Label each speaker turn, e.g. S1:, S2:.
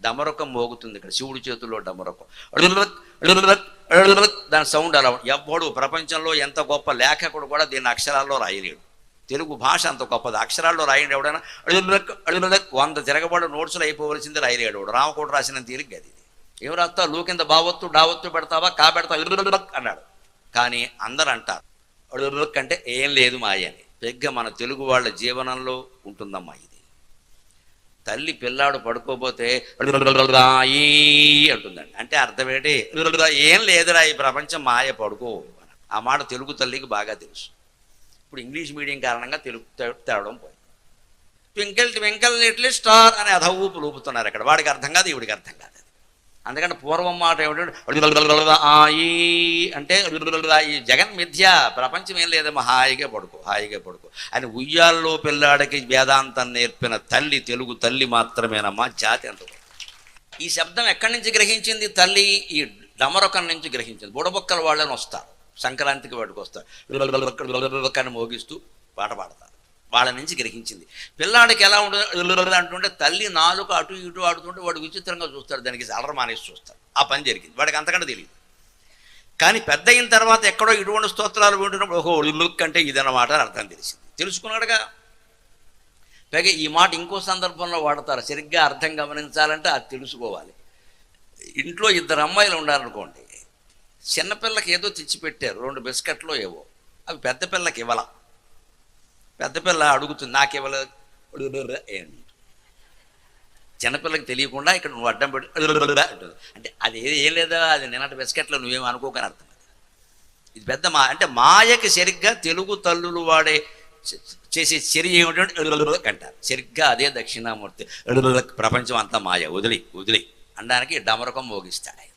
S1: డమరకం మోగుతుంది ఇక్కడ, శివుడి చేతుల్లో డమరకం. దాని సౌండ్ అలా. ఎవ్వడు ప్రపంచంలో ఎంత గొప్ప లేఖకుడు కూడా దీన్ని అక్షరాల్లో రాయలేడు. తెలుగు భాష అంత గొప్పది, అక్షరాల్లో రాయండి ఎవడైనా 100 తిరగబడి నోట్సులు అయిపోవలసింది రాయలేడు. రామకోట రాసిన తీరిక అది. ఏం రాస్తా, లూ కింద బావత్తు డావత్తు పెడతావా, కా పెడతావా అన్నాడు. కానీ అందరు అంటారు అంటే ఏం లేదు మాయ అని. పెగ్గ మన తెలుగు వాళ్ళ జీవనంలో ఉంటుందమ్మా ఇది. తల్లి పిల్లాడు పడుకోపోతే అంటుందండి. అంటే అర్థం ఏంటి? ఏం లేదురా ఈ ప్రపంచం మాయ, పడుకో. ఆ మాట తెలుగు తల్లికి బాగా తెలుసు. ఇప్పుడు ఇంగ్లీష్ మీడియం కారణంగా తెలుగు తేవడం పోయింది. ట్వింకిల్ ట్వింకిల్ లిటిల్ స్టార్ అని అధవూపు లూపుతున్నారు ఇక్కడ. వాడికి అర్థం కాదు, ఇవిడికి అర్థం కాదు. అందుకంటే పూర్వం మాట ఏమిటంటే అంటే ఈ జగన్ మిథ్య, ప్రపంచం ఏం లేదమ్మా, హాయిగా పడుకో, హాయిగా పడుకో అని ఉయ్యాల్లో పిల్లాడికి వేదాంతం నేర్పిన తల్లి తెలుగు తల్లి మాత్రమేనమ్మా జాతి అంత. ఈ శబ్దం ఎక్కడి నుంచి గ్రహించింది తల్లి? ఈ డమరకం నుంచి గ్రహించింది. బుడబొక్కల వాళ్ళని వస్తారు, సంక్రాంతికి వాడికి వస్తారు, అని మోగిస్తూ పాట పాడతారు. వాళ్ళ నుంచి గ్రహించింది. పిల్లాడికి ఎలా ఉండదు అంటుంటే తల్లి నాలుక అటు ఇటు ఆడుతుంటే వాడు విచిత్రంగా చూస్తాడు, దానికి అలర మానేసి చూస్తాడు. ఆ పని జరిగింది, వాడికి అంతకంటే తెలియదు. కానీ పెద్ద అయిన తర్వాత ఎక్కడో ఇటువంటి స్తోత్రాలు వింటున్నప్పుడు ఓహో లుక్ అంటే ఇదన్నమాట అని అర్థం తెలిసింది. తెలుసుకున్నాడుగా. పైగా ఈ మాట ఇంకో సందర్భంలో వాడతారు, సరిగ్గా అర్థం గమనించాలంటే అది తెలుసుకోవాలి. ఇంట్లో 2 అమ్మాయిలు ఉండాలనుకోండి, చిన్నపిల్లకి ఏదో తెచ్చిపెట్టారు, 2 బిస్కెట్లు ఏవో, అవి పెద్ద పిల్లకి ఇవ్వాల. పెద్ద పిల్ల అడుగుతుంది, నాకు ఇవ్వలేదు. ఏంటి చిన్నపిల్లకి తెలియకుండా ఇక్కడ నువ్వు అడ్డం పెట్టి అంటే అది ఏం లేదా, అది నిన్నటి బిస్కెట్లో నువ్వేం అనుకోకని అర్థం. ఇది పెద్ద అంటే మాయకి సరిగ్గా తెలుగు తల్లులు వాడే చేసే చర్య ఏమిటంటే అంటారు. సరిగ్గా అదే దక్షిణామూర్తి. ప్రపంచం అంతా మాయ, వదిలి అనడానికి డమరకం మోగిస్తాడు ఆయన.